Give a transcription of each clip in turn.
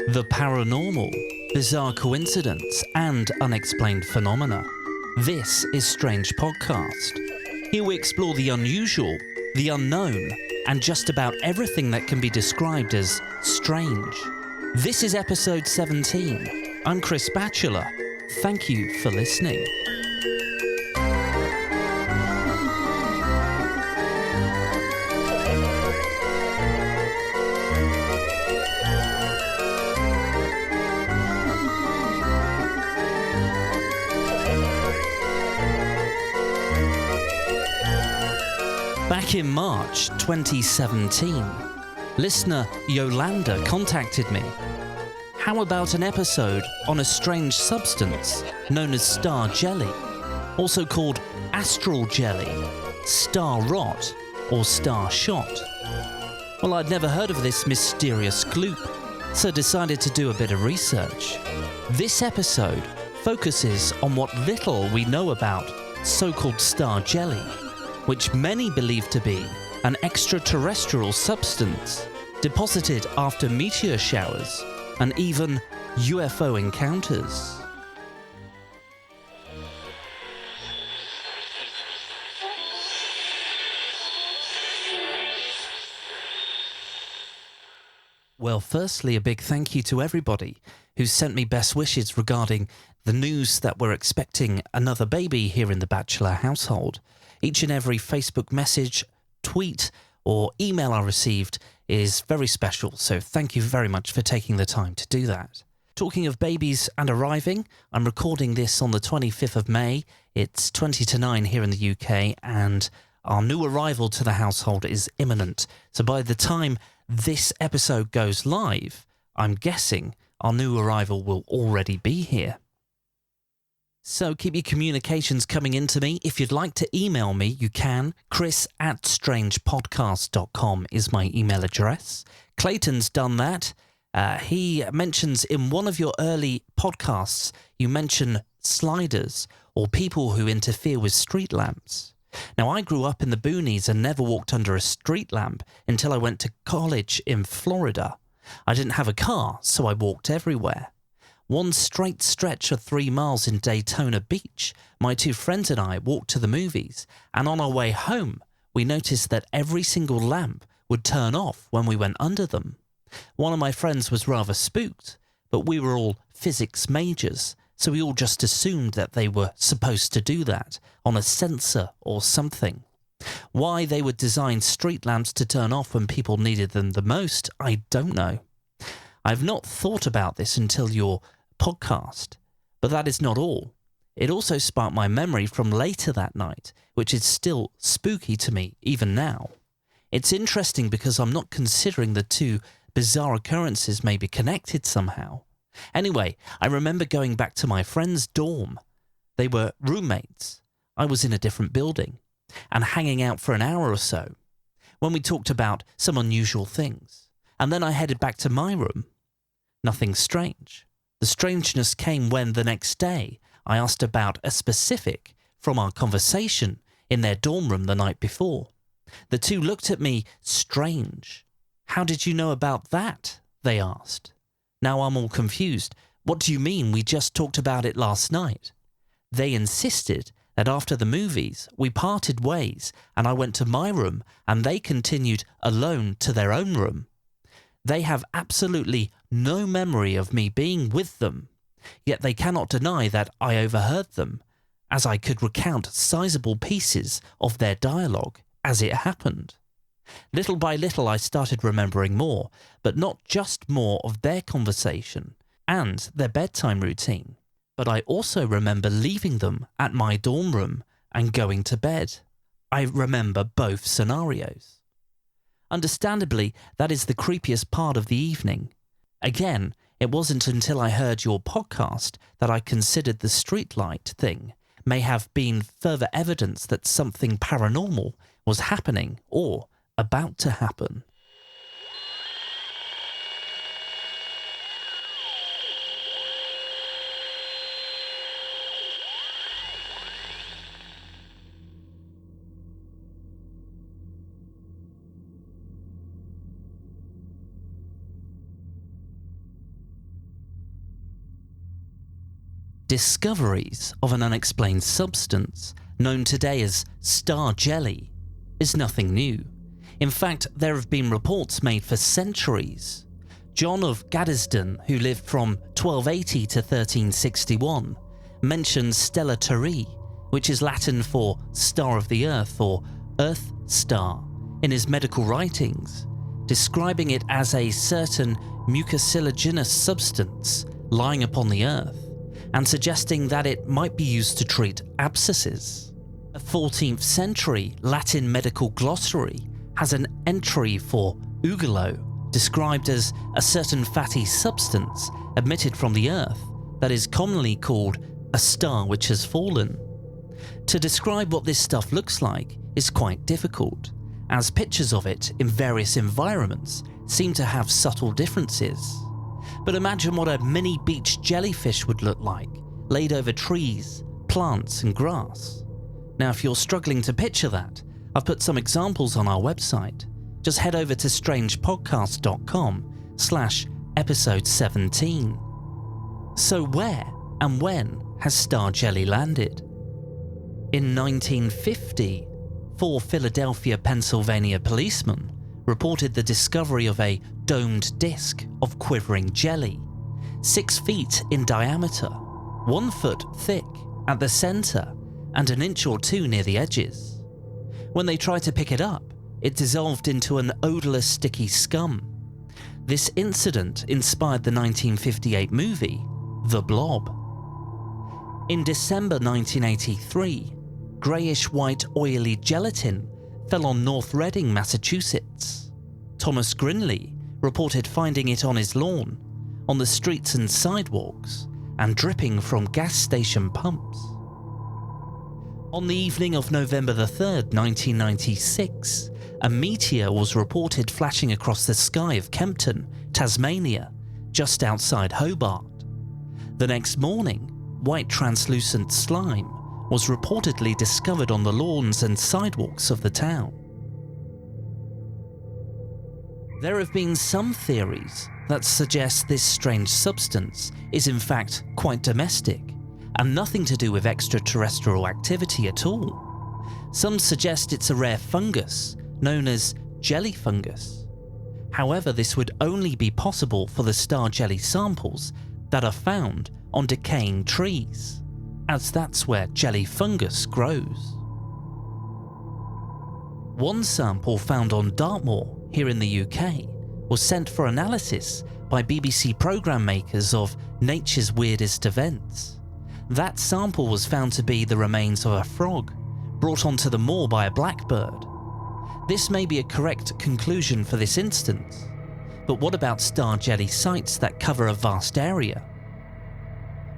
The paranormal, bizarre coincidence, and unexplained phenomena. This is Strange Podcast. Here we explore the unusual, the unknown, and just about everything that can be described as strange. This is episode 17. I'm Chris Batchelor. Thank you for listening. Back in March 2017, listener Yolanda contacted me. How about an episode on a strange substance known as star jelly, also called astral jelly, star rot, or star shot? Well, I'd never heard of this mysterious gloop, so decided to do a bit of research. This episode focuses on what little we know about so-called star jelly, which many believe to be an extraterrestrial substance deposited after meteor showers and even UFO encounters. Well, firstly, a big thank you to everybody who sent me best wishes regarding the news that we're expecting another baby here in the Batchelor household. Each and every Facebook message, tweet, or email I received is very special, so thank you very much for taking the time to do that. Talking of babies and arriving, I'm recording this on the 25th of May. It's 20 to 9 here in the UK, and our new arrival to the household is imminent. So by the time this episode goes live, I'm guessing our new arrival will already be here. So keep your communications coming into me. If you'd like to email me, you can. chris@strangepodcast.com is my email address. Clayton's done that. He mentions in one of your early podcasts, you mention sliders or people who interfere with street lamps. Now, I grew up in the boonies and never walked under a street lamp until I went to college in Florida. I didn't have a car, so I walked everywhere. One straight stretch of 3 miles in Daytona Beach, my two friends and I walked to the movies, and on our way home, we noticed that every single lamp would turn off when we went under them. One of my friends was rather spooked, but we were all physics majors, so we all just assumed that they were supposed to do that on a sensor or something. Why they would design street lamps to turn off when people needed them the most, I don't know. I've not thought about this until your podcast, but that is not all. It also sparked my memory from later that night, which is still spooky to me even now. It's interesting because I'm not considering the two bizarre occurrences may be connected somehow. Anyway, I remember going back to my friend's dorm. They were roommates. I was in a different building and hanging out for an hour or so when we talked about some unusual things. And then I headed back to my room. Nothing strange. The strangeness came when the next day I asked about a specific from our conversation in their dorm room the night before. The two looked at me strange. How did you know about that? They asked. Now I'm all confused. What do you mean we just talked about it last night? They insisted that after the movies we parted ways and I went to my room and they continued alone to their own room. They have absolutely no memory of me being with them, yet they cannot deny that I overheard them, as I could recount sizable pieces of their dialogue as it happened. Little by little I started remembering more, but not just more of their conversation and their bedtime routine, but I also remember leaving them at my dorm room and going to bed. I remember both scenarios. Understandably, that is the creepiest part of the evening. Again, it wasn't until I heard your podcast that I considered the streetlight thing may have been further evidence that something paranormal was happening or about to happen. discoveries of an unexplained substance known today as star jelly is nothing new. In fact, there have been reports made for centuries. John of Gaddesden, who lived from 1280 to 1361, mentions Stella Terrae, which is Latin for star of the earth or earth star, in his medical writings, describing it as a certain mucosilaginous substance lying upon the earth, and suggesting that it might be used to treat abscesses. A 14th century Latin medical glossary has an entry for ugolo, described as a certain fatty substance emitted from the earth that is commonly called a star which has fallen. To describe what this stuff looks like is quite difficult, as pictures of it in various environments seem to have subtle differences. But imagine what a mini beach jellyfish would look like, laid over trees, plants and grass. Now, if you're struggling to picture that, I've put some examples on our website. Just head over to strangepodcast.com/episode 17. So where and when has star jelly landed? In 1950, 4 Philadelphia, Pennsylvania policemen reported the discovery of a domed disc of quivering jelly, 6 feet in diameter, 1 foot thick at the center, and an inch or 2 near the edges. When they tried to pick it up, it dissolved into an odorless, sticky scum. This incident inspired the 1958 movie, The Blob. In December 1983, greyish-white oily gelatin fell on North Reading, Massachusetts. Thomas Grinley reported finding it on his lawn, on the streets and sidewalks, and dripping from gas station pumps. On the evening of November the 3rd, 1996, a meteor was reported flashing across the sky of Kempton, Tasmania, just outside Hobart. The next morning, white translucent slime was reportedly discovered on the lawns and sidewalks of the town. There have been some theories that suggest this strange substance is in fact quite domestic and nothing to do with extraterrestrial activity at all. Some suggest it's a rare fungus known as jelly fungus. However, this would only be possible for the star jelly samples that are found on decaying trees, as that's where jelly fungus grows. One sample found on Dartmoor, here in the UK, was sent for analysis by BBC programme makers of Nature's Weirdest Events. That sample was found to be the remains of a frog, brought onto the moor by a blackbird. This may be a correct conclusion for this instance, but what about star jelly sites that cover a vast area?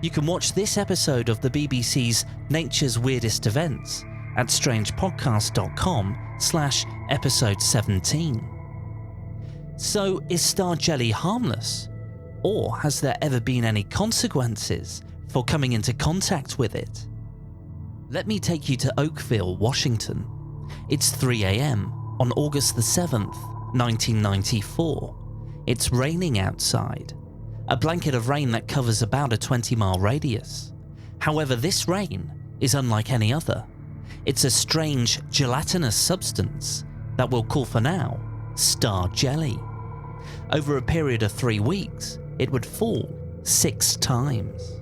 You can watch this episode of the BBC's Nature's Weirdest Events at strangepodcast.com/episode 17. So, is star jelly harmless? Or has there ever been any consequences for coming into contact with it? Let me take you to Oakville, Washington. It's 3 a.m. on August the 7th, 1994. It's raining outside. A blanket of rain that covers about a 20-mile radius. However, this rain is unlike any other. It's a strange gelatinous substance that we'll call for now star jelly. Over a period of 3 weeks, it would fall 6 times.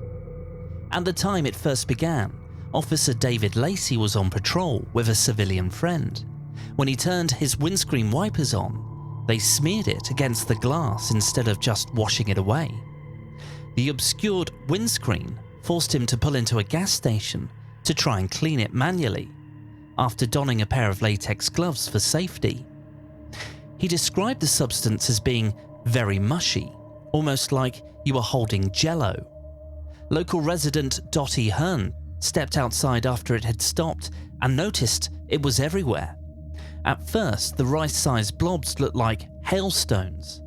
At the time it first began, Officer David Lacey was on patrol with a civilian friend. When he turned his windscreen wipers on, they smeared it against the glass instead of just washing it away. The obscured windscreen forced him to pull into a gas station to try and clean it manually, after donning a pair of latex gloves for safety. He described the substance as being very mushy, almost like you were holding jello. Local resident Dottie Hearn stepped outside after it had stopped and noticed it was everywhere. At first, the rice-sized blobs looked like hailstones,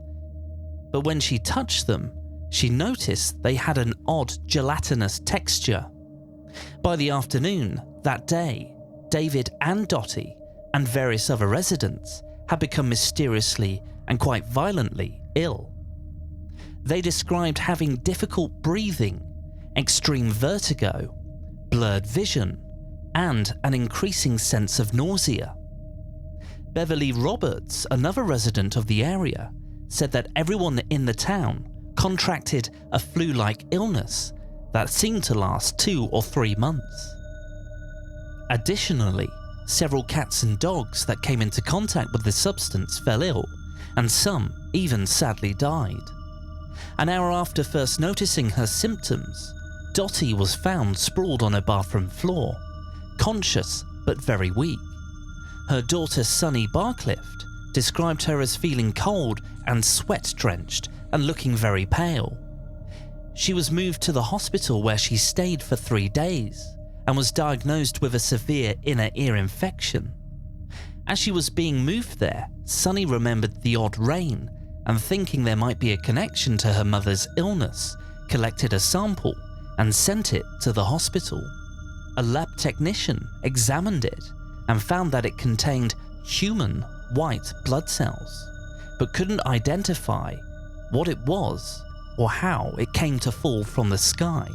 but when she touched them, she noticed they had an odd gelatinous texture. By the afternoon that day, David and Dottie and various other residents had become mysteriously and quite violently ill. They described having difficult breathing, extreme vertigo, blurred vision, and an increasing sense of nausea. Beverly Roberts, another resident of the area, said that everyone in the town contracted a flu-like illness that seemed to last 2 or 3 months. Additionally, several cats and dogs that came into contact with the substance fell ill, and some even sadly died. An hour after first noticing her symptoms, Dottie was found sprawled on her bathroom floor, conscious but very weak. Her daughter Sunny Barclift described her as feeling cold and sweat-drenched and looking very pale. She was moved to the hospital where she stayed for 3 days and was diagnosed with a severe inner ear infection. As she was being moved there, Sunny remembered the odd rain and, thinking there might be a connection to her mother's illness, collected a sample and sent it to the hospital. A lab technician examined it and found that it contained human white blood cells, but couldn't identify what it was or how it came to fall from the sky.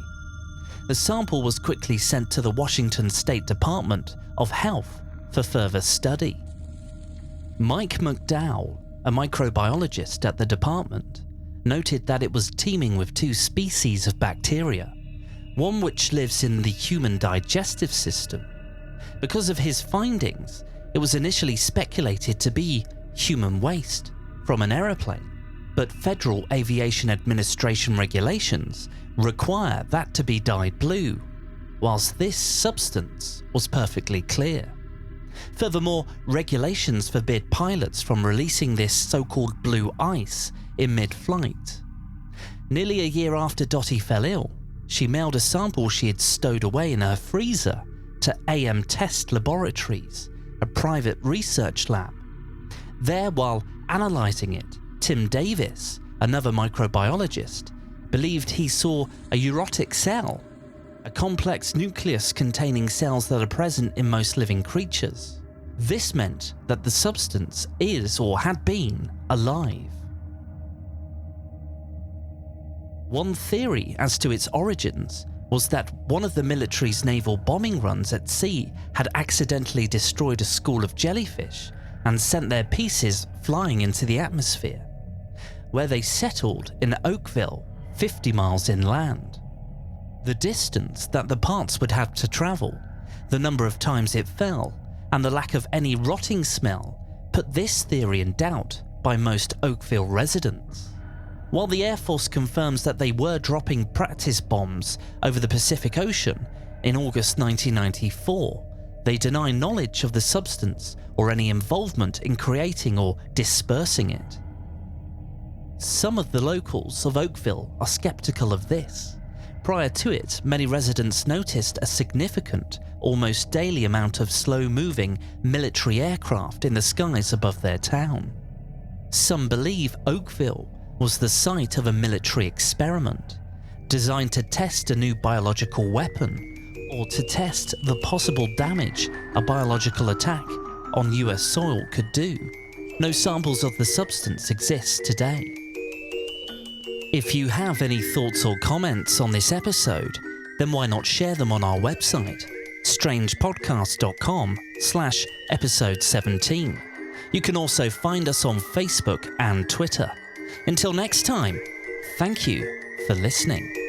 The sample was quickly sent to the Washington State Department of Health for further study. Mike McDowell, a microbiologist at the department, noted that it was teeming with 2 species of bacteria, one which lives in the human digestive system. Because of his findings, it was initially speculated to be human waste from an aeroplane, but Federal Aviation Administration regulations require that to be dyed blue, whilst this substance was perfectly clear. Furthermore, regulations forbid pilots from releasing this so-called blue ice in mid-flight. Nearly a year after Dottie fell ill, she mailed a sample she had stowed away in her freezer to AM Test Laboratories, a private research lab. There, while analysing it, Tim Davis, another microbiologist, believed he saw a eurotic cell, a complex nucleus containing cells that are present in most living creatures. This meant that the substance is or had been alive. One theory as to its origins was that one of the military's naval bombing runs at sea had accidentally destroyed a school of jellyfish and sent their pieces flying into the atmosphere, where they settled in Oakville, 50 miles inland. The distance that the parts would have to travel, the number of times it fell, and the lack of any rotting smell put this theory in doubt by most Oakville residents. While the Air Force confirms that they were dropping practice bombs over the Pacific Ocean in August 1994, they deny knowledge of the substance or any involvement in creating or dispersing it. Some of the locals of Oakville are skeptical of this. Prior to it, many residents noticed a significant, almost daily amount of slow-moving military aircraft in the skies above their town. Some believe Oakville was the site of a military experiment designed to test a new biological weapon or to test the possible damage a biological attack on US soil could do. No samples of the substance exist today. If you have any thoughts or comments on this episode, then why not share them on our website, strangepodcast.com/episode 17. You can also find us on Facebook and Twitter. Until next time, thank you for listening.